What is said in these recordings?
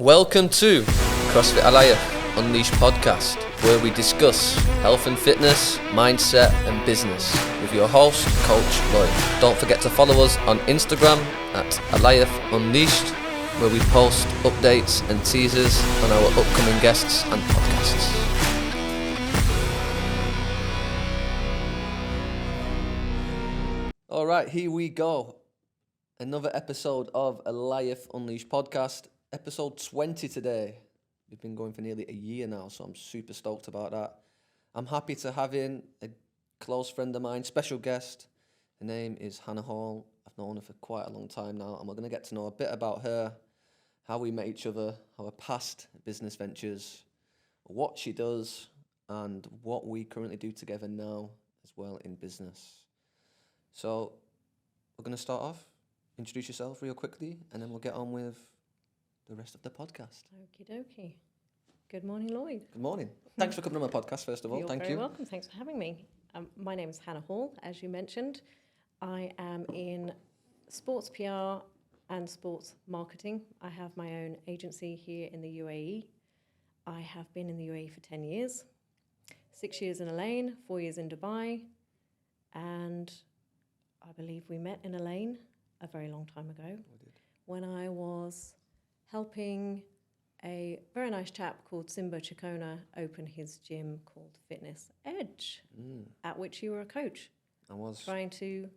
Welcome to CrossFit Alaya Unleashed podcast, where we discuss health and fitness, mindset and business with your host, Coach Lloyd. Don't forget to follow us on Instagram at Alaya Unleashed, where we post updates and teasers on our upcoming guests and podcasts. All right, here we go. Another episode of Alaya Unleashed podcast. Episode 20 today. We've been going for nearly a year now, so I'm super stoked about that. I'm happy to have in a close friend of mine, special guest. Her name is Hannah Hall. I've known her for quite a long time now, and we're going to get to know a bit about her, how we met each other, our past business ventures, what she does, and what we currently do together now as well in business. So we're going to start off. Introduce yourself real quickly, and then we'll get on with the rest of the podcast. Okie dokie. Good morning, Lloyd. Good morning. Thanks for coming on my podcast, first of all. You're Thank very you. welcome. Thanks for having me. My name is Hannah Hall, as you mentioned. I am in sports PR and sports marketing. I have my own agency here in the UAE. I have been in the UAE for 10 years, 6 years in Elaine, 4 years in Dubai, and I believe we met in Elaine a very long time ago. We did. When I was helping a very nice chap called Simbo Chikona open his gym called Fitness Edge, at which you were a coach. I was. Trying to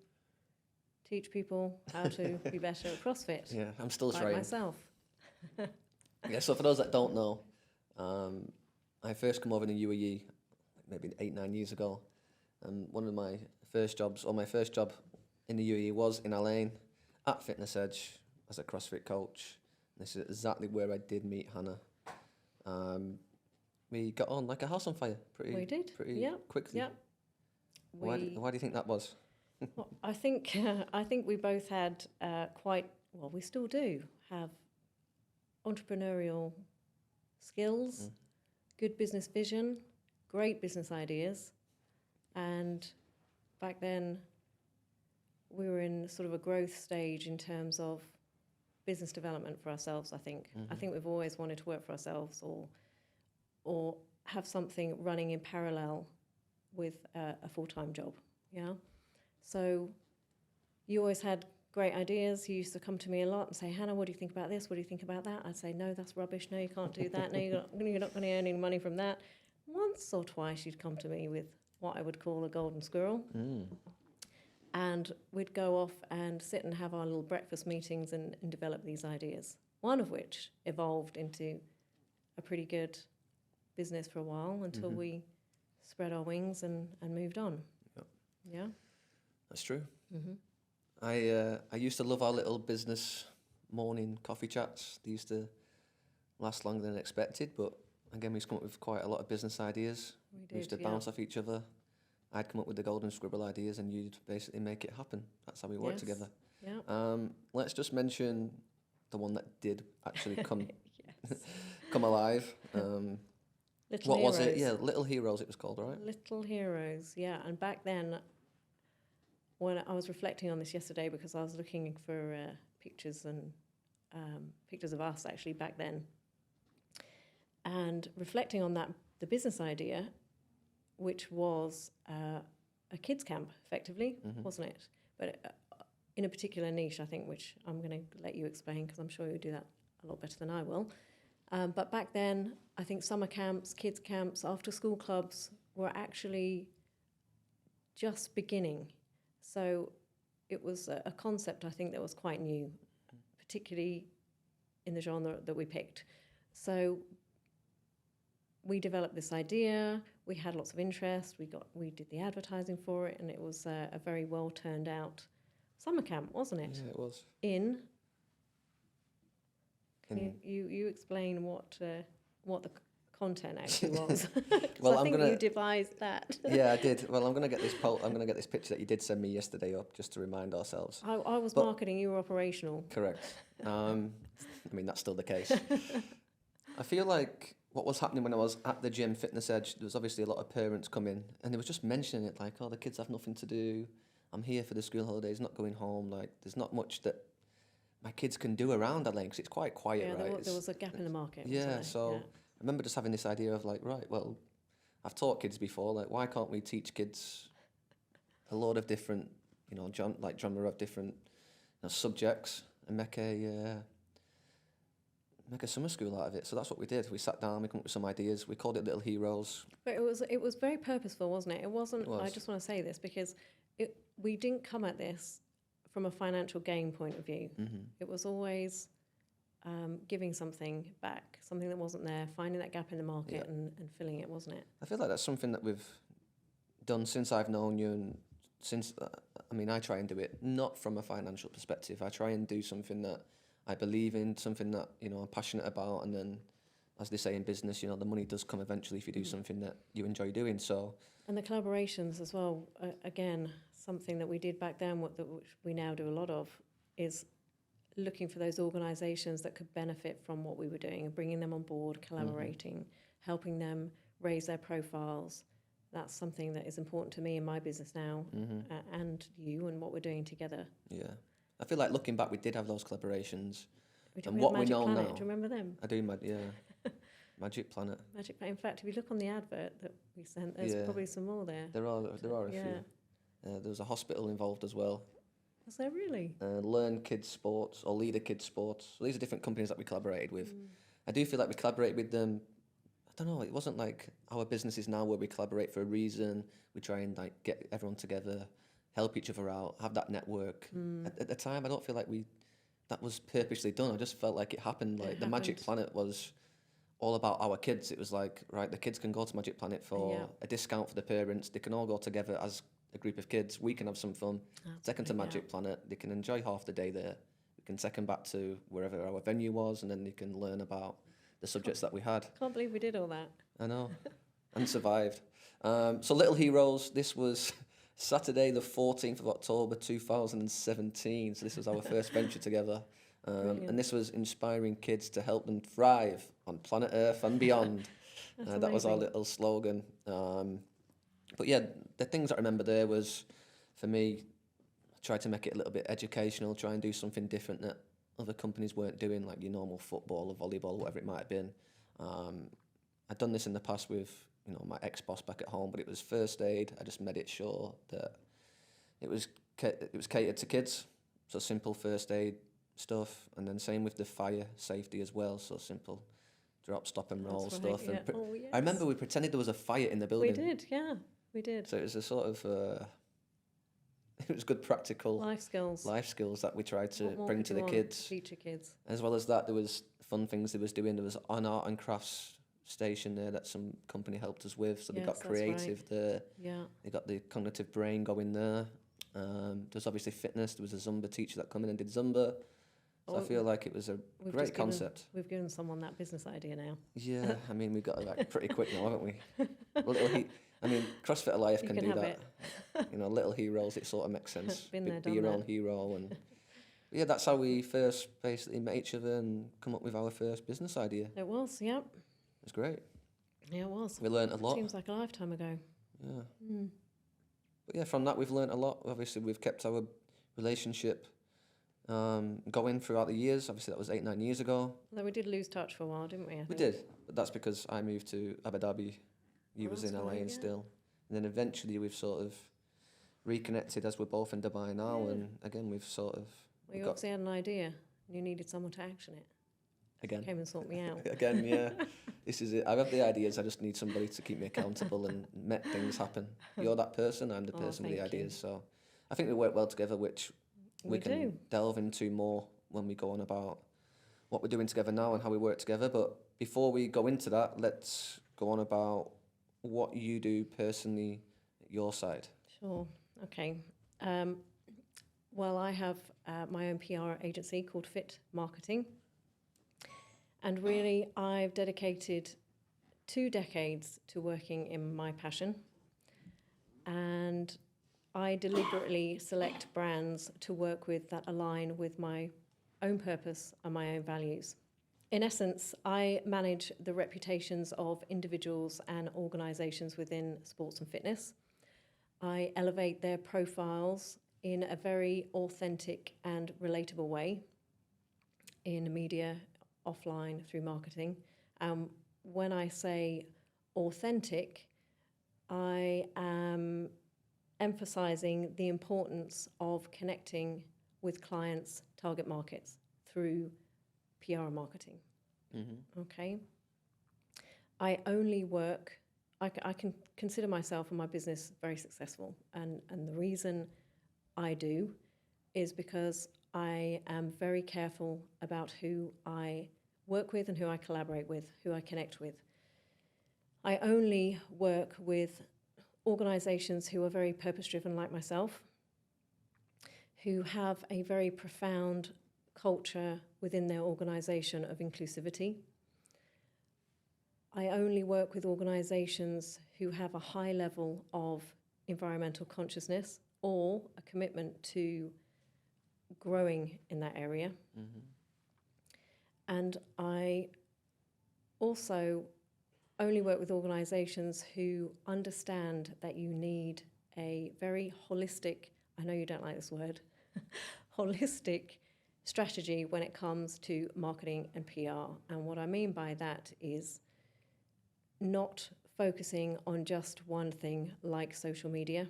teach people how to be better at CrossFit. Yeah, I'm still like trying. myself. Yeah, so for those that don't know, I first come over in the UAE maybe 8-9 years ago, and one of my first job in the UAE was in Elaine at Fitness Edge as a CrossFit coach. This is exactly where I did meet Hannah. We got on like a house on fire pretty quickly. Yep. Why do you think that was? Well, I think we both had we still do have entrepreneurial skills, good business vision, great business ideas, and back then we were in sort of a growth stage in terms of business development for ourselves, I think. I think we've always wanted to work for ourselves or have something running in parallel with a full-time job, yeah? So you always had great ideas. You used to come to me a lot and say, Hannah, what do you think about this? What do you think about that? I'd say, no, that's rubbish. No, you can't do that. No, you're not going to earn any money from that. Once or twice you'd come to me with what I would call a golden squirrel. And we'd go off and sit and have our little breakfast meetings and develop these ideas, one of which evolved into a pretty good business for a while until we spread our wings and moved on. Yep. Yeah? That's true. I used to love our little business morning coffee chats. They used to last longer than expected, but again, we used to come up with quite a lot of business ideas. We used to bounce off each other. I'd come up with the golden scribble ideas and you'd basically make it happen. That's how we worked together. Yeah. Let's just mention the one that did actually come come alive. What was it? Yeah, Little Heroes it was called, right? Little Heroes, yeah. And back then, when I was reflecting on this yesterday because I was looking for pictures and pictures of us actually back then, and reflecting on that, the business idea, which was a kids camp, effectively, wasn't it? But in a particular niche, I think, which I'm going to let you explain because I'm sure you'll do that a lot better than I will. But back then, I think summer camps, kids camps, after-school clubs were actually just beginning. So it was a concept, I think, that was quite new, particularly in the genre that we picked. So we developed this idea, we had lots of interest, we did the advertising for it, and it was a very well turned out summer camp, wasn't it? Yeah, it was. Can you explain what the content actually was? Well, I think you devised that. Yeah, I did. Well, I'm gonna get this picture that you did send me yesterday up just to remind ourselves. I was marketing, you were operational. Correct. I mean that's still the case. I feel like what was happening when I was at the gym, Fitness Edge, there was obviously a lot of parents coming and they were just mentioning it like, oh, the kids have nothing to do. I'm here for the school holidays, not going home. Like, there's not much that my kids can do around that lane, because it's quite quiet, Yeah, right? there was a gap in the market. Yeah, wasn't there? so Yeah. I remember just having this idea of like, right, well, I've taught kids before, like, why can't we teach kids a lot of different, genre of different subjects, and make a summer school out of it. So that's what we did. We sat down, we came up with some ideas. We called it Little Heroes. But it was very purposeful, wasn't it? It wasn't. It was. I just want to say this because we didn't come at this from a financial gain point of view. Mm-hmm. It was always giving something back, something that wasn't there, finding that gap in the market and filling it, wasn't it? I feel like that's something that we've done since I've known you, and since, I try and do it not from a financial perspective. I try and do something that I believe in, something that, I'm passionate about, and then, as they say in business, the money does come eventually if you do something that you enjoy doing, so... And the collaborations as well, again, something that we did back then, which we now do a lot of, is looking for those organisations that could benefit from what we were doing and bringing them on board, collaborating, helping them raise their profiles. That's something that is important to me in my business now, and you and what we're doing together. Yeah. I feel like looking back, we did have those collaborations. And what we know now... Do you remember them? I do, Magic Planet. Magic Planet. In fact, if you look on the advert that we sent, there's probably some more there. There are a few. There was a hospital involved as well. Was there really? Learn Kids Sports or Leader Kids Sports. So these are different companies that we collaborated with. I do feel like we collaborated with them. I don't know, it wasn't like our businesses now where we collaborate for a reason. We try and get everyone together, help each other out, have that network. At the time, I don't feel like that was purposely done. I just felt like it happened. Like the Magic Planet was all about our kids. It was like, right, the kids can go to Magic Planet for a discount for the parents. They can all go together as a group of kids. We can have some fun. Take them to Magic Planet. They can enjoy half the day there. We can take them back to wherever our venue was, and then they can learn about the subjects that we had. Can't believe we did all that. I know, and survived. So Little Heroes, this was Saturday the 14th of October 2017. So this was our first venture together. And this was inspiring kids to help them thrive on planet Earth and beyond. That was our little slogan. But yeah, the things I remember there was, for me, I tried to make it a little bit educational, try and do something different that other companies weren't doing, like your normal football or volleyball, whatever it might have been. I'd done this in the past with my ex-boss back at home, but it was first aid. I just made it sure that it was catered to kids, so simple first aid stuff, and then same with the fire safety as well, so simple drop, stop and roll stuff. Yeah. And I remember we pretended there was a fire in the building. We did. So it was a sort of, it was good practical life skills that we tried to bring to the kids. Teach your kids. As well as that, there was fun things they was doing. There was an art and crafts station there that some company helped us with, so they got creative there. Yeah. They got the cognitive brain going there. There's obviously fitness. There was a Zumba teacher that came in and did Zumba. So I feel like it was a great concept. We've given someone that business idea now. Yeah, we got it like pretty quick now, haven't we? CrossFit Life can do that. Little Heroes, it sort of makes sense. Be your own hero. And yeah, that's how we first basically met each other and come up with our first business idea. It was, yeah. It was great. Yeah, it was. We learnt a lot. Seems like a lifetime ago. Yeah. But yeah, from that we've learnt a lot. Obviously, we've kept our relationship going throughout the years. Obviously, that was 8-9 years ago. Although we did lose touch for a while, didn't we? We did, but that's because I moved to Abu Dhabi. You was in LA and still. And then eventually we've sort of reconnected as we're both in Dubai now, and again we've sort of... Well, you obviously had an idea, and you needed someone to action it. Again. Came and sort me out. Again, yeah. This is it. I have the ideas, I just need somebody to keep me accountable and make things happen. You're that person, I'm the person with the ideas. So I think we work well together, which we can delve into more when we go on about what we're doing together now and how we work together. But before we go into that, let's go on about what you do personally at your side. Sure. Okay. Well, I have my own PR agency called Fit Marketing. And really, I've dedicated 2 decades to working in my passion. And I deliberately select brands to work with that align with my own purpose and my own values. In essence, I manage the reputations of individuals and organisations within sports and fitness. I elevate their profiles in a very authentic and relatable way. in media, offline, through marketing. When I say authentic, I am emphasizing the importance of connecting with clients' target markets through PR and marketing. Okay? I only work, I can consider myself and my business very successful. And the reason I do is because I am very careful about who I work with and who I collaborate with, who I connect with. I only work with organizations who are very purpose-driven like myself, who have a very profound culture within their organization of inclusivity. I only work with organizations who have a high level of environmental consciousness or a commitment to growing in that area. And I also only work with organizations who understand that you need a very holistic, I know you don't like this word, holistic strategy when it comes to marketing and PR. And what I mean by that is not focusing on just one thing like social media,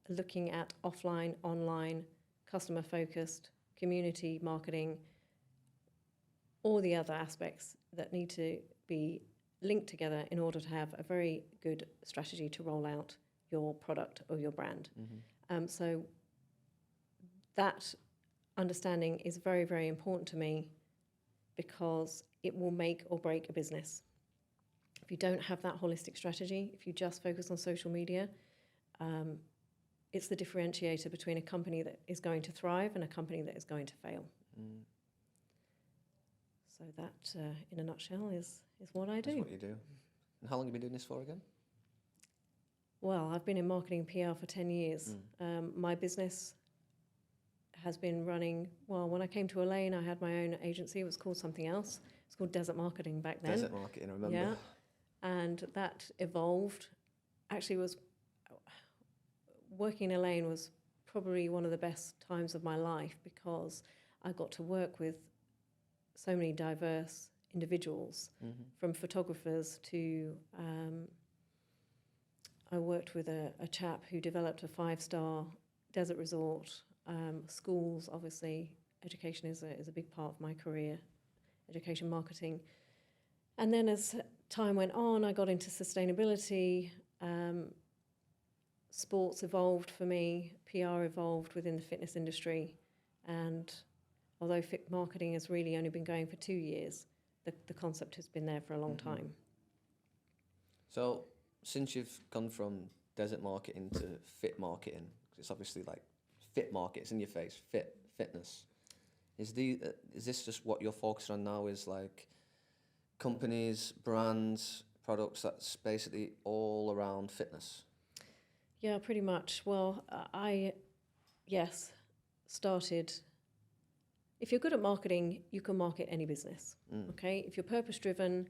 looking at offline, online, customer-focused, community marketing, all the other aspects that need to be linked together in order to have a very good strategy to roll out your product or your brand. So that understanding is very, very important to me because it will make or break a business. If you don't have that holistic strategy, if you just focus on social media, it's the differentiator between a company that is going to thrive and a company that is going to fail. So that, in a nutshell, is what I do. That's what you do. And how long have you been doing this for again? Well, I've been in marketing PR for 10 years. My business has been running, well, when I came to Elaine, I had my own agency. It was called something else. It's called Desert Marketing back then. Desert Marketing, I remember. Yeah. And that evolved. Actually, was working in Elaine was probably one of the best times of my life because I got to work with so many diverse individuals, from photographers to I worked with a chap who developed a 5-star desert resort, schools, obviously. Education is a big part of my career, education marketing. And then as time went on, I got into sustainability. Sports evolved for me, PR evolved within the fitness industry. And although fit marketing has really only been going for 2 years, the concept has been there for a long time. So since you've gone from desert marketing to fit marketing, 'cause it's obviously like fit market, it's in your face, fitness. Is this just what you're focused on now, is like companies, brands, products that's basically all around fitness? Yeah, pretty much. Well, I started. If you're good at marketing, you can market any business. Okay, if you're purpose-driven,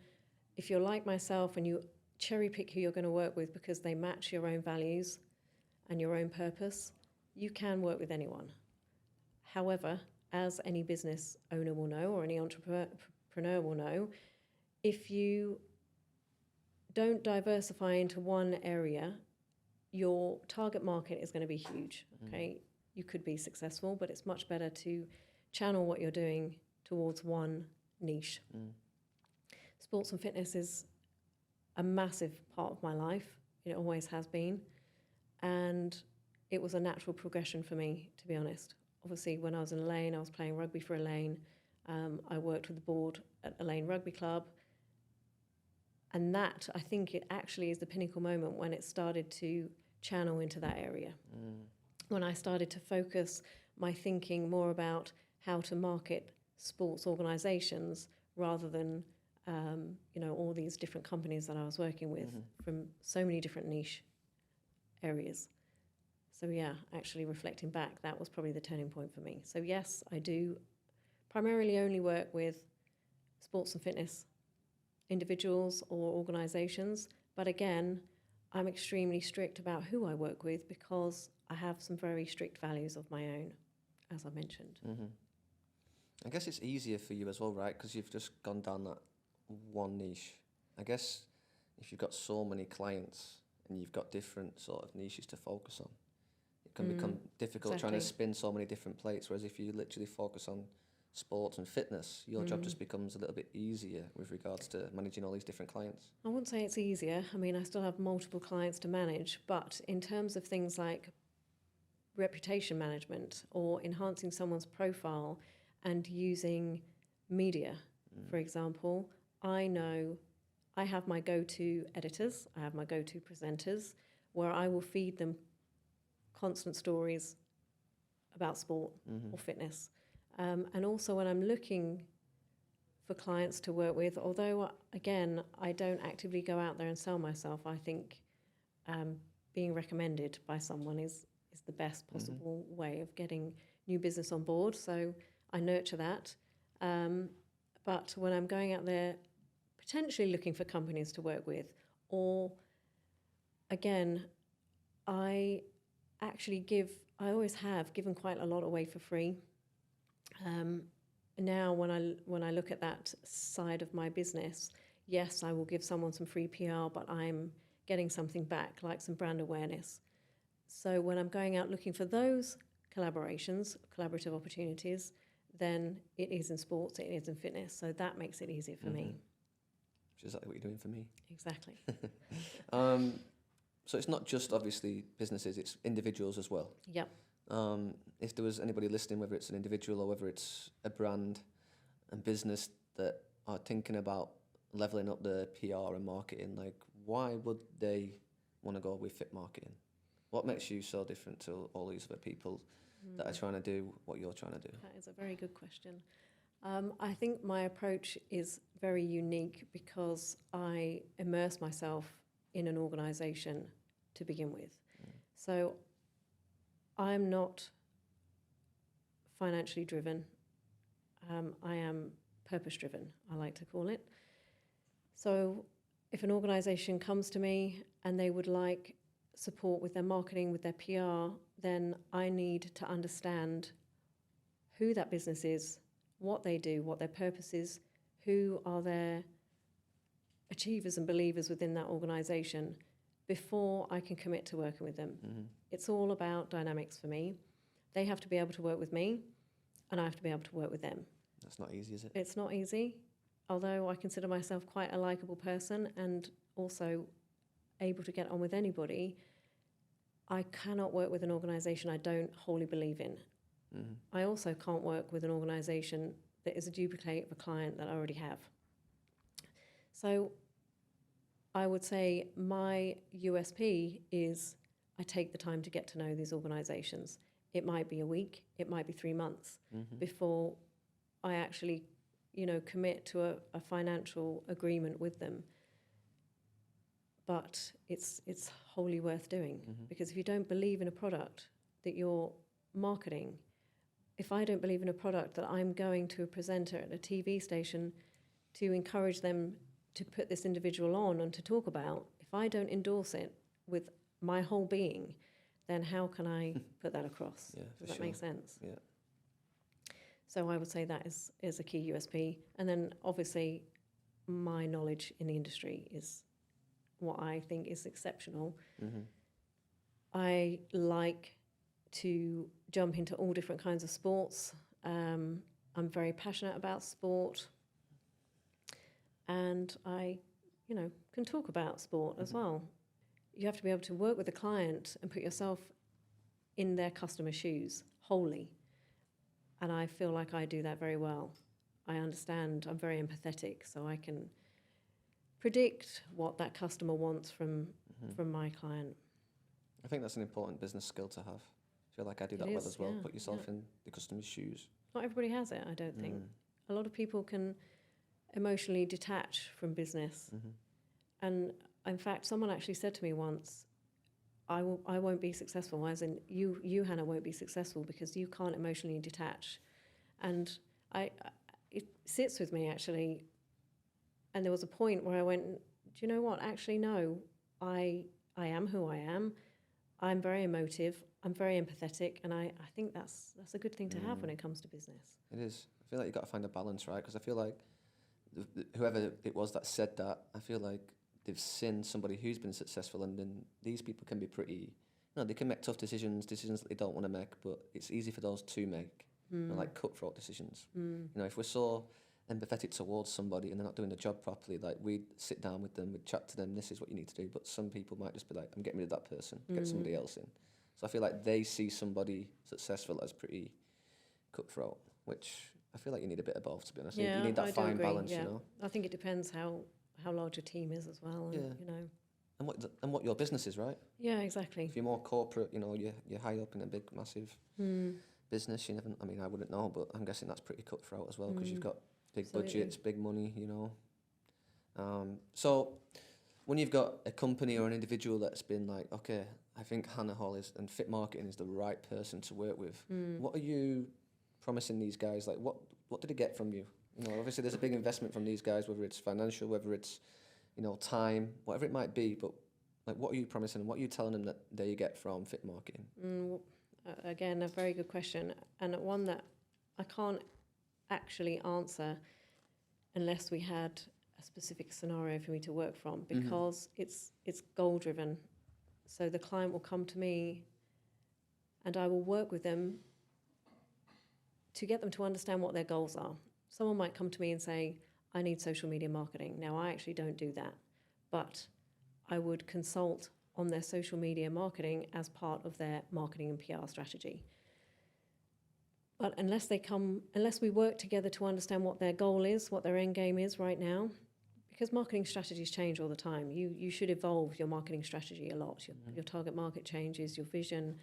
if you're like myself and you cherry pick who you're going to work with because they match your own values and your own purpose, you can work with anyone. However, as any business owner will know, or any entrepreneur will know, if you don't diversify into one area, your target market is going to be huge. Okay, you could be successful, but it's much better to channel what you're doing towards one niche. Sports and fitness is a massive part of my life. It always has been. And it was a natural progression for me, to be honest. Obviously, when I was in Elaine, I was playing rugby for Elaine. I worked with the board at Elaine Rugby Club. And that, I think it actually is the pinnacle moment when it started to channel into that area. When I started to focus my thinking more about how to market sports organizations rather than, all these different companies that I was working with from so many different niche areas. So yeah, actually reflecting back, that was probably the turning point for me. So yes, I do primarily only work with sports and fitness individuals or organizations. But again, I'm extremely strict about who I work with because I have some very strict values of my own, as I mentioned. I guess it's easier for you as well, right? Because you've just gone down that one niche. I guess if you've got so many clients and you've got different sort of niches to focus on, it can become difficult trying to spin so many different plates. Whereas if you literally focus on sports and fitness, your job just becomes a little bit easier with regards to managing all these different clients. I wouldn't say it's easier. I mean, I still have multiple clients to manage, but in terms of things like reputation management or enhancing someone's profile and using media, for example, I know I have my go-to editors, I have my go-to presenters, where I will feed them constant stories about sport or fitness. And also when I'm looking for clients to work with, although, again, I don't actively go out there and sell myself, I think being recommended by someone is the best possible way of getting new business on board. So I nurture that. But when I'm going out there potentially looking for companies to work with, or again, I always have given quite a lot away for free. Now when I look at that side of my business, yes, I will give someone some free PR, but I'm getting something back, like some brand awareness. So when I'm going out looking for those collaborative opportunities, then it is in sports, it is in fitness. So that makes it easier for me. Which is exactly what you're doing for me. Exactly. So it's not just obviously businesses, it's individuals as well. Yep. If there was anybody listening, whether it's an individual or whether it's a brand and business that are thinking about leveling up their PR and marketing, like why would they want to go with fit marketing? What makes you so different to all these other people that are trying to do what you're trying to do? That is a very good question. I think my approach is very unique because I immerse myself in an organisation to begin with. So I'm not financially driven. I am purpose-driven, I like to call it. So if an organisation comes to me and they would like support with their marketing, with their PR, then I need to understand who that business is, what they do, what their purpose is, who are their achievers and believers within that organisation before I can commit to working with them. It's all about dynamics for me. They have to be able to work with me and I have to be able to work with them. That's not easy, is it? It's not easy, although I consider myself quite a likeable person and also able to get on with anybody. I cannot work with an organisation I don't wholly believe in. I also can't work with an organisation that is a duplicate of a client that I already have. So I would say my USP is I take the time to get to know these organisations. It might be a week, it might be 3 months before I actually, commit to a financial agreement with them. But it's wholly worth doing because if you don't believe in a product that you're marketing, if I don't believe in a product that I'm going to a presenter at a TV station to encourage them to put this individual on and to talk about, if I don't endorse it with my whole being, then how can I put that across? Does that make sense? Yeah. So I would say that is a key USP. And then obviously my knowledge in the industry is what I think is exceptional. I like to jump into all different kinds of sports. I'm very passionate about sport. And I, can talk about sport as well. You have to be able to work with a client and put yourself in their customer's shoes wholly. And I feel like I do that very well. I understand, I'm very empathetic, so I can predict what that customer wants from my client. I think that's an important business skill to have. I feel like I do that well as well. Put yourself in the customer's shoes. Not everybody has it, I don't think. A lot of people can emotionally detach from business. And in fact, someone actually said to me once, I won't be successful, as in you, Hannah, won't be successful because you can't emotionally detach. And it sits with me, actually. And there was a point where I went, do you know what? Actually, no, I am who I am. I'm very emotive. I'm very empathetic. And I think that's a good thing to have when it comes to business. It is. feel like you got to find a balance, right? Because I feel like whoever it was that said that, I feel like they've seen somebody who's been successful, and then these people can be pretty, they can make tough decisions that they don't want to make, but it's easy for those to make, like cutthroat decisions. If we're so empathetic towards somebody and they're not doing the job properly, like we'd sit down with them, we'd chat to them, this is what you need to do, but some people might just be like, I'm getting rid of that person, get somebody else in. So I feel like they see somebody successful as pretty cutthroat, which I feel like you need a bit of both, to be honest. Yeah, you need that I do fine agree, balance, yeah. I think it depends how large a team is as well, and, And what your business is, right? Yeah, exactly. If you're more corporate, you're high up in a big, massive business, you never, I mean, I wouldn't know, but I'm guessing that's pretty cutthroat as well, because you've got big budgets, big money, So when you've got a company or an individual that's been like, okay, I think Hannah Hall and Fit Marketing is the right person to work with, what are you promising these guys? Like, what did they get from you? Obviously there's a big investment from these guys, whether it's financial, whether it's, time, whatever it might be, but like, what are you promising and what are you telling them that they get from Fit Marketing? Again, a very good question, and one that I can't actually answer unless we had a specific scenario for me to work from, because it's goal driven. So the client will come to me and I will work with them to get them to understand what their goals are. Someone might come to me and say, I need social media marketing. Now, I actually don't do that, but I would consult on their social media marketing as part of their marketing and PR strategy. But unless we work together to understand what their goal is, what their end game is right now, because marketing strategies change all the time. You should evolve your marketing strategy a lot. Your target market changes, your vision.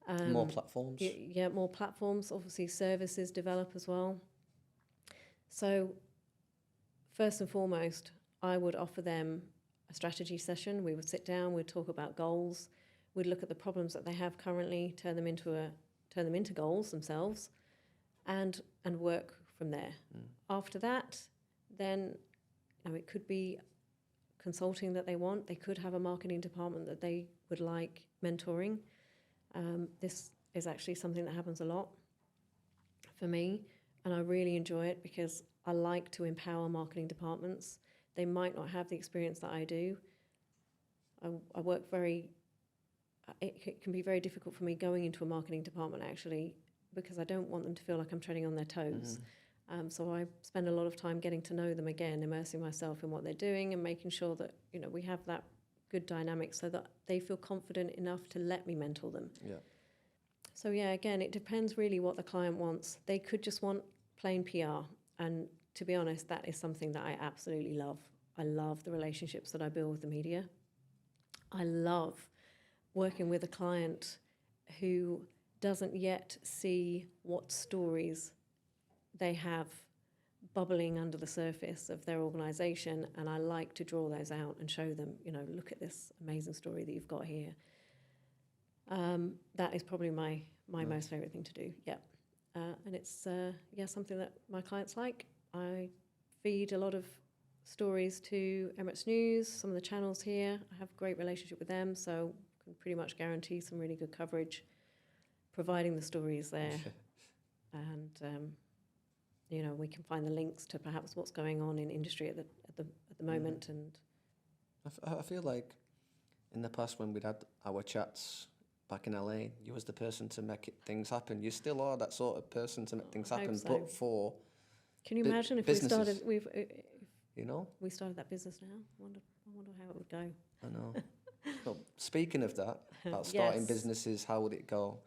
More platforms. Yeah, more platforms. Obviously, services develop as well. So, first and foremost, I would offer them a strategy session. We would sit down, we'd talk about goals, we'd look at the problems that they have currently, turn them into goals themselves, and work from there. After that, then it could be consulting that they want. They could have a marketing department that they would like mentoring. This is actually something that happens a lot for me, and I really enjoy it because I like to empower marketing departments. They might not have the experience that I do. I work it can be very difficult for me going into a marketing department actually, because I don't want them to feel like I'm treading on their toes. So I spend a lot of time getting to know them again, immersing myself in what they're doing and making sure that, we have that good dynamic so that they feel confident enough to let me mentor them. Yeah. So again, it depends really what the client wants. They could just want plain PR. And to be honest, that is something that I absolutely love. I love the relationships that I build with the media. I love working with a client who doesn't yet see what stories they have bubbling under the surface of their organisation, and I like to draw those out and show them, look at this amazing story that you've got here. That is probably my most favourite thing to do, and it's something that my clients like. I feed a lot of stories to Emirates News, some of the channels here. I have a great relationship with them, so can pretty much guarantee some really good coverage, providing the stories there. And we can find the links to perhaps what's going on in industry at the moment. And I feel like in the past when we'd had our chats back in LA, you was the person to make things happen. You still are that sort of person to make things happen, so. But for can you imagine if businesses, we started that business now? I wonder how it would go. I know. Well, speaking of that, about starting businesses, how would it go?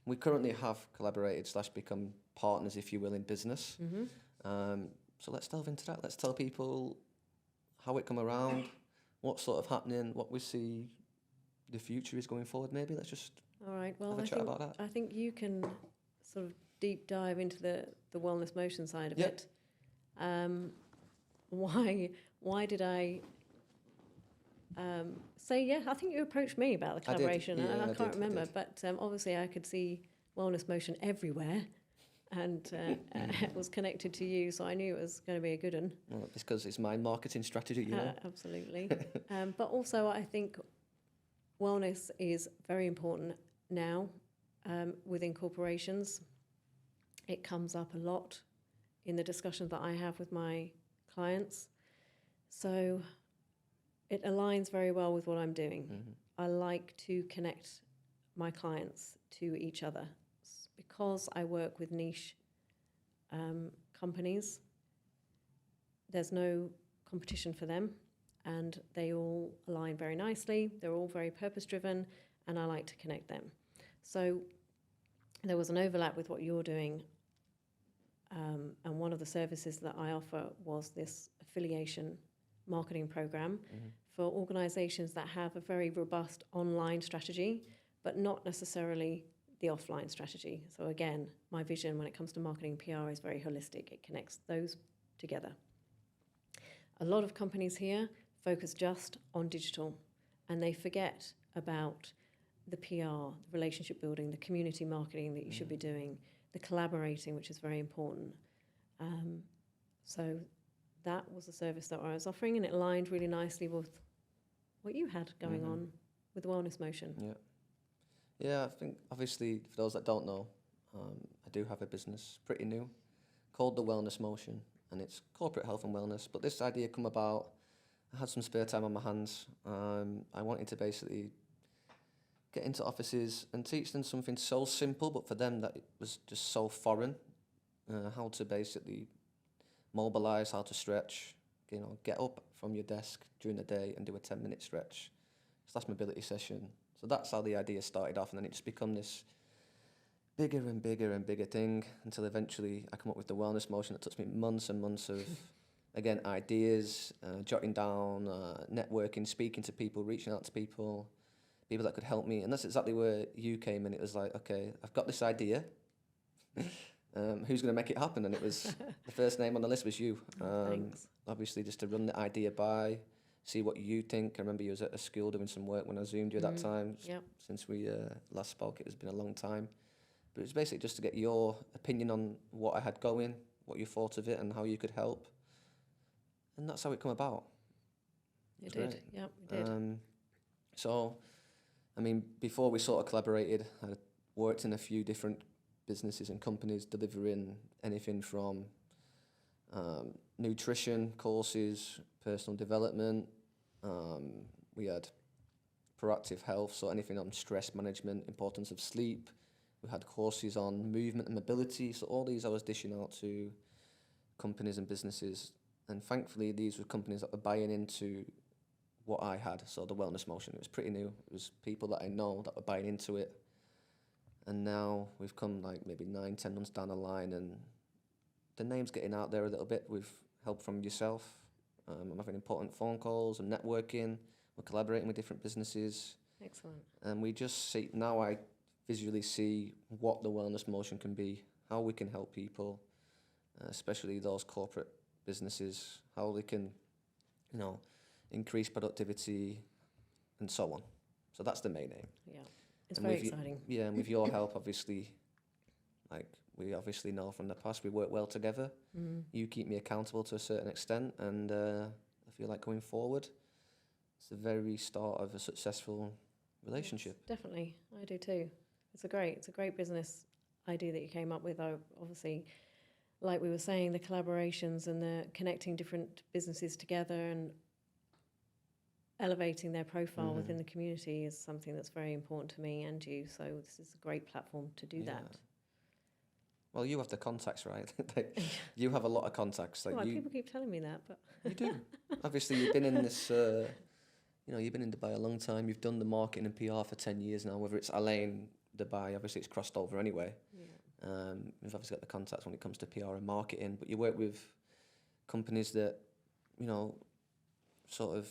We currently have collaborated / become partners, if you will, in business. So let's delve into that. Let's tell people how it come around, what's sort of happening, what we see the future is going forward. Maybe let's just have a chat about that. I think you can sort of deep dive into the wellness motion side of it. Why did I say yes? I think you approached me about the collaboration. I can't remember, but obviously I could see wellness motion everywhere, and it was connected to you, so I knew it was going to be a good one. Well, it's because it's my marketing strategy, Absolutely. But also I think wellness is very important now within corporations. It comes up a lot in the discussions that I have with my clients. So it aligns very well with what I'm doing. I like to connect my clients to each other. Because I work with niche companies, there's no competition for them, and they all align very nicely. They're all very purpose-driven, and I like to connect them. So there was an overlap with what you're doing, and one of the services that I offer was this affiliation marketing program for organizations that have a very robust online strategy, but not necessarily the offline strategy. So again, my vision when it comes to marketing PR is very holistic. It connects those together. A lot of companies here focus just on digital, and they forget about the PR, the relationship building, the community marketing that you should be doing, the collaborating, which is very important. So that was the service that I was offering, and it aligned really nicely with what you had going on with the Wellness Motion. Yeah, I think obviously for those that don't know, I do have a business, pretty new, called the Wellness Motion, and it's corporate health and wellness. But this idea come about, I had some spare time on my hands. I wanted to basically get into offices and teach them something so simple, but for them that it was just so foreign, how to basically mobilize, how to stretch, get up from your desk during the day and do a 10-minute stretch. So that's mobility session. So that's how the idea started off, and then it just become this bigger and bigger and bigger thing until eventually I come up with the Wellness Motion that took me months and months of, again, ideas, jotting down, networking, speaking to people, reaching out to people that could help me. And that's exactly where you came in. It was like, okay, I've got this idea. Who's going to make it happen? And it was, the first name on the list was you. Thanks. Obviously, just to run the idea by, see what you think. I remember you was at a school doing some work when I Zoomed you at that time. Yep. Since we last spoke, it has been a long time. But it was basically just to get your opinion on what I had going, what you thought of it, and how you could help. And that's how it come about. It did. Great. Yep, it did. So, I mean, before we sort of collaborated, I worked in a few different businesses and companies delivering anything from nutrition courses, personal development. We had proactive health, so anything on stress management, importance of sleep. We had courses on movement and mobility. So all these I was dishing out to companies and businesses. And thankfully, these were companies that were buying into what I had. So the Wellness Motion, it was pretty new. It was people that I know that were buying into it. And now we've come like maybe 9-10 months down the line, and the name's getting out there a little bit with help from yourself. I'm having important phone calls and networking. We're collaborating with different businesses. Excellent. And we just see, now I visually see what the Wellness Motion can be, how we can help people, especially those corporate businesses, how they can, increase productivity and so on. So that's the main aim. Yeah, it's And very with exciting. And with your help, obviously, like we obviously know from the past, we work well together. You keep me accountable to a certain extent, and I feel like going forward, it's the very start of a successful relationship. Yes, definitely, I do too. It's a great business idea that you came up with. Obviously, like we were saying, the collaborations and the connecting different businesses together and elevating their profile within the community is something that's very important to me and you. So this is a great platform to do that. Well, you have the contacts, right? You have a lot of contacts. Like People keep telling me that, but you do. Obviously, you've been in this. You've been in Dubai a long time. You've done the marketing and PR for 10 years now. Whether it's Alain, Dubai, obviously it's crossed over anyway. yeah. You've obviously got the contacts when it comes to PR and marketing, but you work with companies that, sort of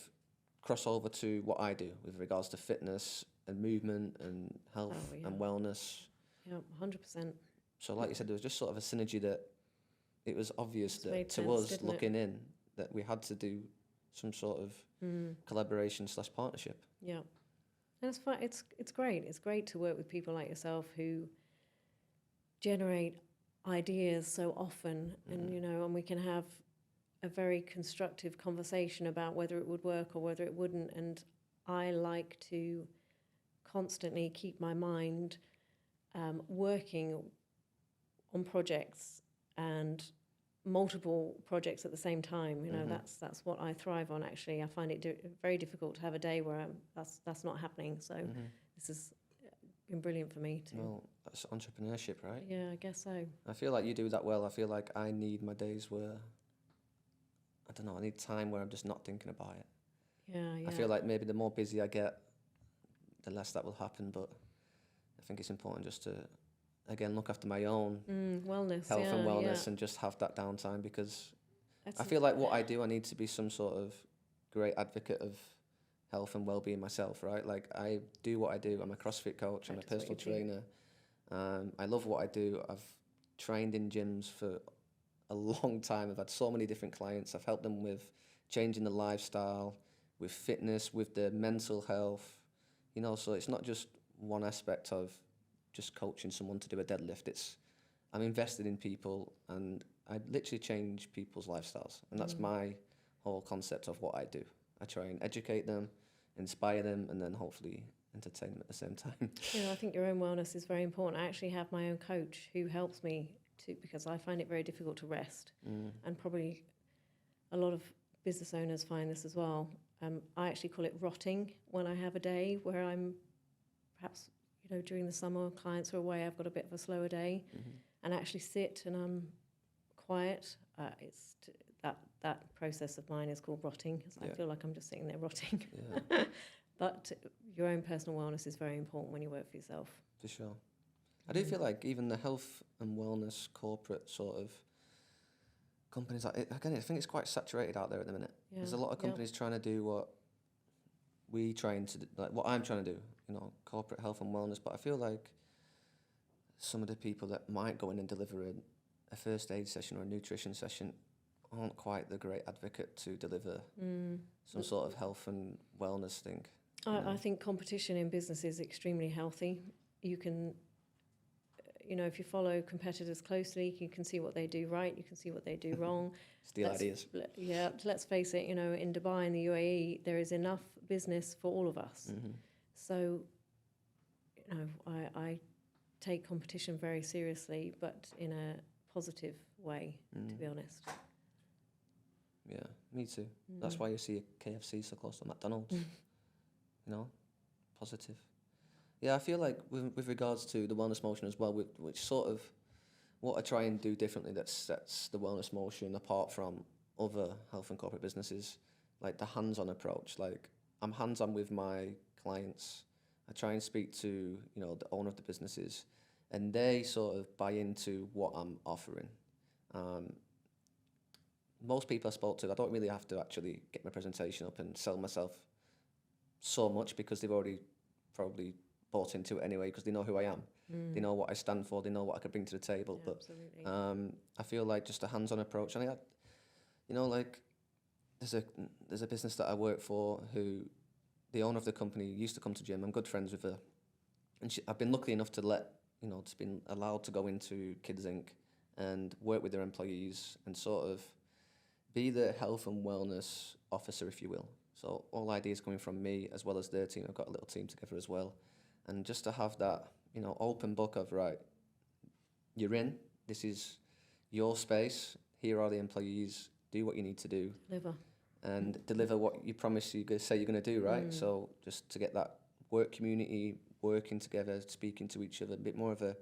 cross over to what I do with regards to fitness and movement and health and wellness. Yeah, 100%. So like you said, there was just sort of a synergy that it was obvious It's that made to sense, us didn't looking in that we had to do some sort of collaboration/partnership. Yeah, and it's fun. It's great. It's great to work with people like yourself who generate ideas so often, and we can have a very constructive conversation about whether it would work or whether it wouldn't. And I like to constantly keep my mind working on projects and multiple projects at the same time. You know, Mm-hmm. that's what I thrive on. Actually, I find it very difficult to have a day where that's not happening. So Mm-hmm. this has been brilliant for me too. Well, that's entrepreneurship, right? Yeah, I guess so. I feel like you do that well. I feel like I need my days where, I don't know, I need time where I'm just not thinking about it. Yeah, yeah. I feel like maybe the more busy I get, the less that will happen. But I think it's important just to, again, look after my own Wellness, health and yeah, wellness yeah. and just have that downtime, because That's I feel like what I do, I need to be some sort of great advocate of health and well-being myself, right? Like, I do what I do. I'm a CrossFit coach. I'm a Practice what personal you do. trainer. I love what I do. I've trained in gyms for a long time. I've had so many different clients. I've helped them with changing the lifestyle, with fitness, with their mental health. You know, so it's not just one aspect of just coaching someone to do a deadlift. I'm invested in people, and I literally change people's lifestyles. And that's my whole concept of what I do. I try and educate them, inspire them, and then hopefully entertain them at the same time. I think your own wellness is very important. I actually have my own coach who helps me to, because I find it very difficult to rest, and probably a lot of business owners find this as well. I actually call it rotting when I have a day where I'm perhaps, during the summer, clients are away, I've got a bit of a slower day, and actually sit and I'm quiet. That process of mine is called rotting, because I feel like I'm just sitting there rotting. Yeah, But your own personal wellness is very important when you work for yourself. for sure. I do feel like even the health and wellness corporate sort of companies, again, I think it's quite saturated out there at the minute. Yeah, There's a lot of companies trying to do what what I'm trying to do, corporate health and wellness. But I feel like some of the people that might go in and deliver a first aid session or a nutrition session aren't quite the great advocate to deliver some sort of health and wellness thing. I think competition in business is extremely healthy. You can, if you follow competitors closely, you can see what they do right, you can see what they do wrong. Steal ideas. Yeah, let's face it, in Dubai and the UAE, there is enough business for all of us. So, I take competition very seriously, but in a positive way, to be honest. Yeah, me too. That's why you see a KFC so close to McDonald's. Positive. Yeah, I feel like with regards to the wellness motion as well, which sort of what I try and do differently that sets the wellness motion apart from other health and corporate businesses, like the hands-on approach. Like, I'm hands-on with my clients. I try and speak to, the owner of the businesses, and they sort of buy into what I'm offering. Most people I spoke to, I don't really have to actually get my presentation up and sell myself so much, because they've already probably bought into it anyway, because they know who I am. They know what I stand for. They know what I could bring to the table. Yeah, but absolutely. I feel like just a hands-on approach. And there's a business that I work for who the owner of the company used to come to gym. I'm good friends with her, and I've been lucky enough to it's been allowed to go into Kids Inc. and work with their employees and sort of be the health and wellness officer, if you will. So all ideas coming from me as well as their team. I've got a little team together as well. And just to have that, open book of, right, you're in, this is your space, here are the employees, do what you need to do. Deliver what you promise you say you're going to do, right? So just to get that work community working together, speaking to each other, a bit more of a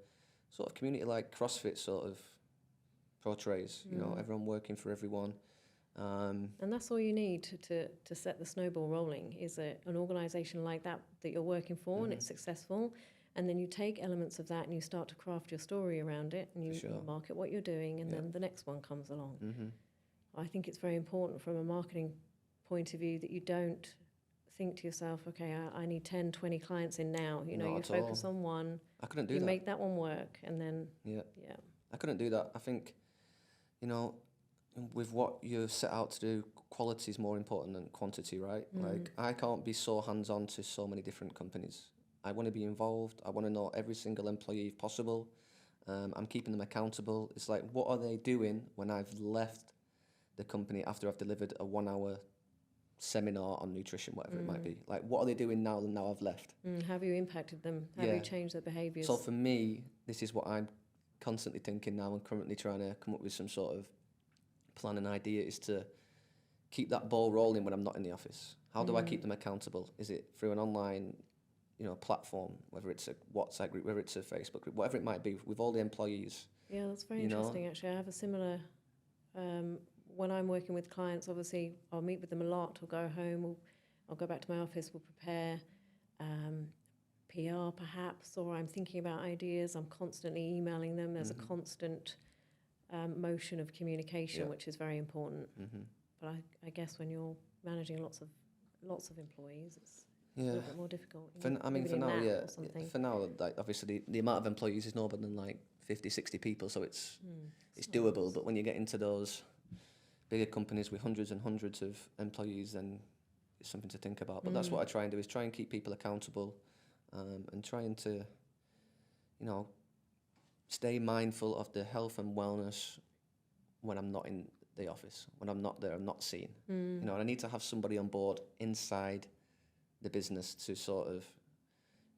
sort of community like CrossFit sort of portrays, everyone working for everyone. And that's all you need to set the snowball rolling, is an organisation like that you're working for and it's successful. And then you take elements of that and you start to craft your story around it, and you market what you're doing, and then the next one comes along. I think it's very important from a marketing point of view that you don't think to yourself, okay, I need 10, 20 clients in now. You focus on one. I couldn't do that. You make that one work, and then, I couldn't do that. I think, with what you're set out to do, quality is more important than quantity, right? Like, I can't be so hands-on to so many different companies. I want to be involved. I want to know every single employee if possible. I'm keeping them accountable. It's like, what are they doing when I've left the company after I've delivered a 1-hour seminar on nutrition, whatever it might be? Like, what are they doing now I've left? Have you impacted them? Have you changed their behaviours? So for me, this is what I'm constantly thinking now. I'm currently trying to come up with some sort of plan and idea is to keep that ball rolling when I'm not in the office. How do I keep them accountable? Is it through an online, platform, whether it's a WhatsApp group, whether it's a Facebook group, whatever it might be, with all the employees? Yeah, that's very interesting, actually. I have a similar, when I'm working with clients, obviously, I'll meet with them a lot, I'll go home, I'll go back to my office, we'll prepare PR perhaps, or I'm thinking about ideas, I'm constantly emailing them. There's a constant motion of communication, which is very important. But I guess when you're managing lots of employees, it's a little bit more difficult. For now, like, obviously the amount of employees is no more than like 50, 60 people, so it's doable. But when you get into those bigger companies with hundreds and hundreds of employees, then it's something to think about. But that's what I try and do, is try and keep people accountable, and trying to, stay mindful of the health and wellness when I'm not in the office. When I'm not there, I'm not seen. And I need to have somebody on board inside the business to sort of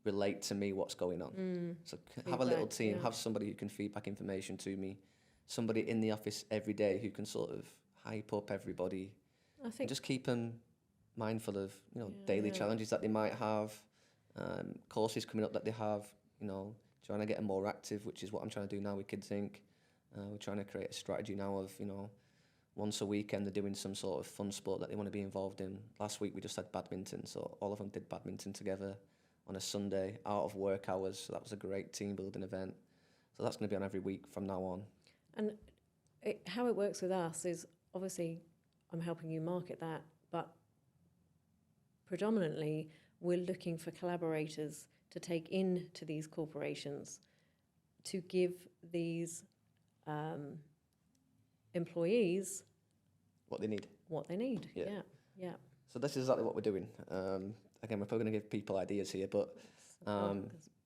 relate to me what's going on. So have a little team, have somebody who can feed back information to me, somebody in the office every day who can sort of hype up everybody. I think just keep them mindful of daily challenges that they might have, courses coming up that they have, trying to get them more active, which is what I'm trying to do now with Kids Inc. We're trying to create a strategy now of, once a weekend they're doing some sort of fun sport that they want to be involved in. Last week we just had badminton, so all of them did badminton together on a Sunday out of work hours. So that was a great team building event. So that's going to be on every week from now on. And how it works with us is, obviously I'm helping you market that, but predominantly we're looking for collaborators to take into these corporations to give these employees what they need. Yeah. So this is exactly what we're doing. Again, we're probably going to give people ideas here, but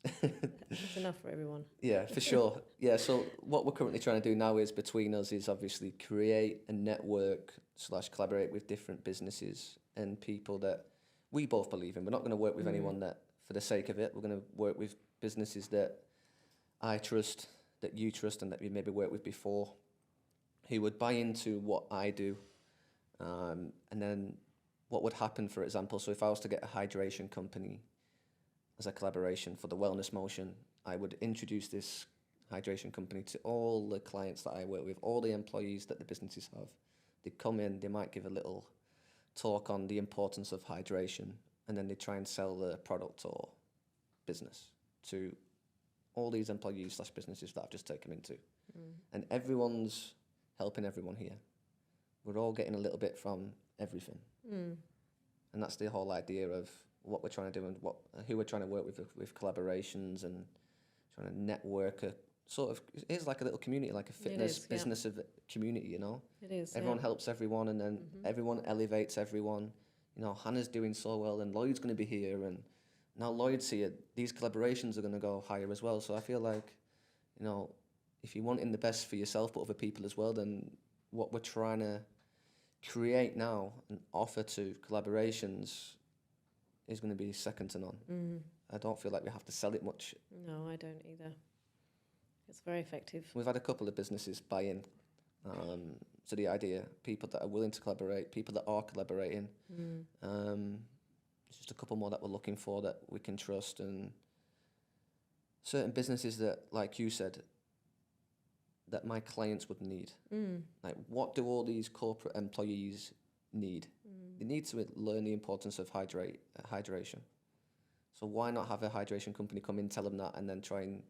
it's enough for everyone. Yeah, for sure. Yeah, so what we're currently trying to do now is, between us, is obviously create a network / collaborate with different businesses and people that we both believe in. We're not going to work with anyone that for the sake of it. We're going to work with businesses that I trust, that you trust, and that we maybe worked with before, who would buy into what I do. And then what would happen, for example, so if I was to get a hydration company as a collaboration for the wellness motion, I would introduce this hydration company to all the clients that I work with, all the employees that the businesses have. They come in, they might give a little talk on the importance of hydration, and then they try and sell the product or business to all these employees / businesses that I've just taken into. And everyone's helping everyone here. We're all getting a little bit from everything. And that's the whole idea of what we're trying to do and who we're trying to work with collaborations and trying to network it is like a little community, like a fitness business of community, It is. Everyone helps everyone, and then everyone elevates everyone. Hannah's doing so well, and Lloyd's going to be here, and now Lloyd's here. These collaborations are going to go higher as well. So I feel like, if you're wanting the best for yourself but other people as well, then what we're trying to create now and offer to collaborations is going to be second to none. I don't feel like we have to sell it much. No, I don't either. It's very effective. We've had a couple of businesses buy in to the idea, people that are willing to collaborate, people that are collaborating. It's just a couple more that we're looking for that we can trust, and certain businesses that, like you said, that my clients would need. Like, what do all these corporate employees need? They need to learn the importance of hydration. So why not have a hydration company come in, tell them that, and then try and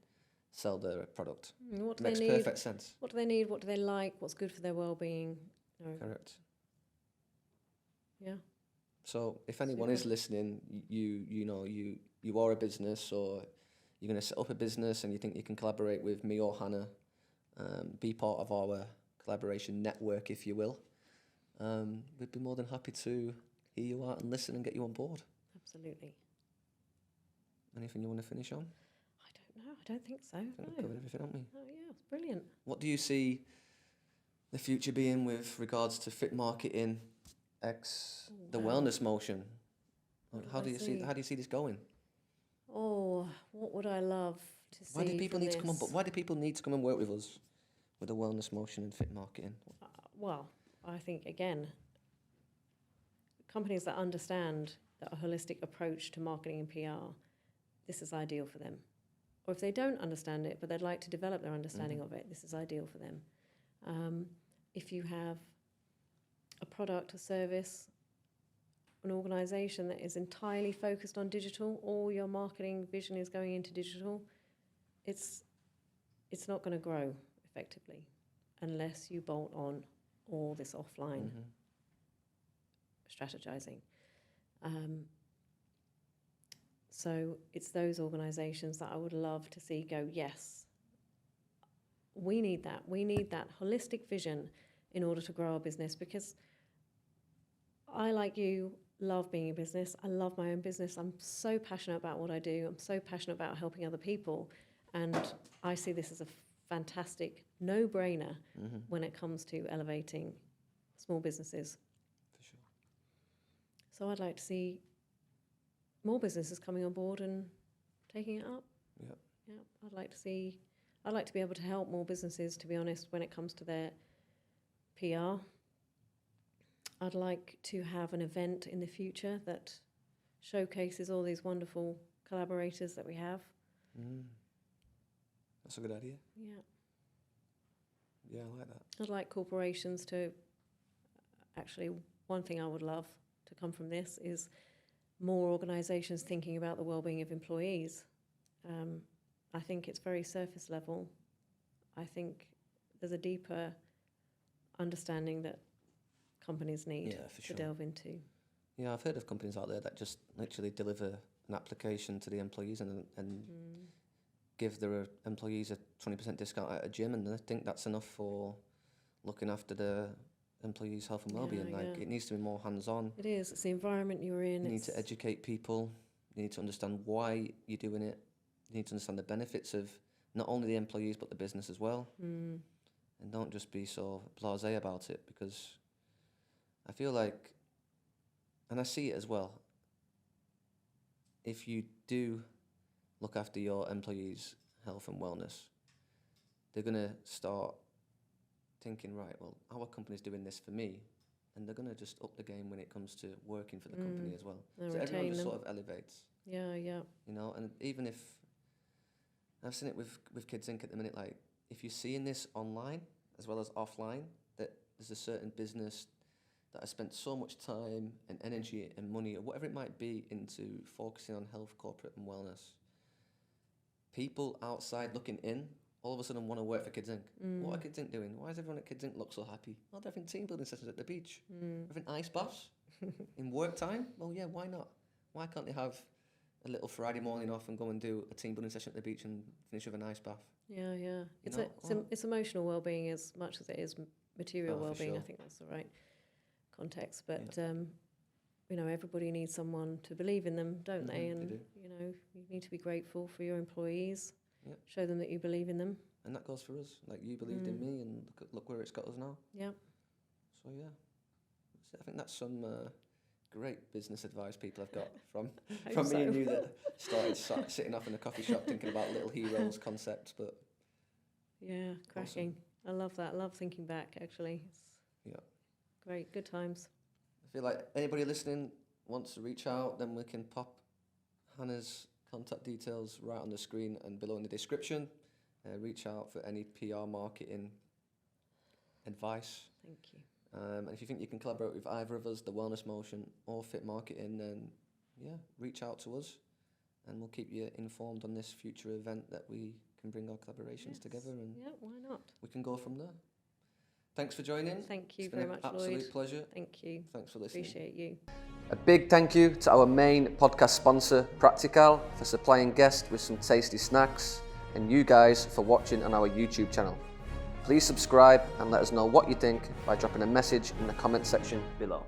sell their product? What do Makes they need? Perfect sense. What do they need? What do they like? What's good for their well-being? Correct. Yeah. So if anyone is listening, you are a business, or you're going to set up a business and you think you can collaborate with me or Hannah, be part of our collaboration network, if you will. We'd be more than happy to hear you out and listen and get you on board. Absolutely. Anything you want to finish on? I don't know. I don't think so. We've covered everything, haven't we? Oh, yeah. It's brilliant. What do you see the future being with regards to fit marketing, the wellness motion? How do you see this going? Oh, what would I love to see? Why do people need to come on? But why do people need to come and work with us with the wellness motion and fit marketing? Well, I think, again, companies that understand that a holistic approach to marketing and PR, this is ideal for them. Or if they don't understand it, but they'd like to develop their understanding of it, this is ideal for them. If you have a product, a service, an organisation that is entirely focused on digital, all your marketing vision is going into digital, it's not going to grow effectively unless you bolt on all this offline strategizing. So it's those organisations that I would love to see go, yes, we need that. We need that holistic vision in order to grow our business, because I, like you, love being in business. I love my own business. I'm so passionate about what I do. I'm so passionate about helping other people. And I see this as a fantastic no-brainer when it comes to elevating small businesses. For sure. So I'd like to see more businesses coming on board and taking it up. Yeah. Yeah. I'd like to be able to help more businesses, to be honest, when it comes to their PR. I'd like to have an event in the future that showcases all these wonderful collaborators that we have. That's a good idea. Yeah. Yeah, I like that. I'd like corporations to, actually, one thing I would love to come from this is more organisations thinking about the well-being of employees. I think it's very surface level. I think there's a deeper understanding that companies need to delve into. Yeah, I've heard of companies out there that just literally deliver an application to the employees and give their employees a 20% discount at a gym, and I think that's enough for looking after the employees' health and well-being. It needs to be more hands-on. It is. It's the environment you're in. You need to educate people. You need to understand why you're doing it. You need to understand the benefits of not only the employees but the business as well. And don't just be so blasé about it, because I feel like, and I see it as well, if you do look after your employees' health and wellness, they're going to start thinking, right, well, our company's doing this for me, and they're going to just up the game when it comes to working for the company as well. So everyone just sort of elevates. Yeah. You know, and even if, I've seen it with Kids Inc. at the minute, like, if you're seeing this online as well as offline, that there's a certain business that has spent so much time and energy and money or whatever it might be into focusing on health, corporate and wellness, people outside looking in all of a sudden want to work for Kids Inc. What are Kids Inc. doing? Why does everyone at Kids Inc. look so happy? Oh, they're having team building sessions at the beach. They're having ice baths in work time. Well, yeah, why not? Why can't they have a little Friday morning off and go and do a team building session at the beach and finish with a nice bath? Yeah. It's emotional well-being as much as it is material well-being. Sure. I think that's the right context. But everybody needs someone to believe in them, don't they? And they do. You need to be grateful for your employees. Yep. Show them that you believe in them. And that goes for us. Like, you believed in me, and look where it's got us now. Yeah. So yeah, I think that's some great business advice people have got from me and you that started sitting off in a coffee shop thinking about Little Heroes concepts. But yeah, cracking. Awesome. I love that. I love thinking back, actually. Yeah. Great, good times. I feel like anybody listening wants to reach out, then we can pop Hannah's contact details right on the screen and below in the description. Reach out for any PR marketing advice. Thank you. And if you think you can collaborate with either of us, the Wellness Motion or Fit Marketing, then reach out to us, and we'll keep you informed on this future event that we can bring our collaborations together, and why not? We can go from there. Thanks for joining. Thank you very much, Lloyd. Absolute pleasure. Thank you. Thanks for listening. Appreciate you. A big thank you to our main podcast sponsor, Practical, for supplying guests with some tasty snacks, and you guys for watching on our YouTube channel. Please subscribe and let us know what you think by dropping a message in the comment section below.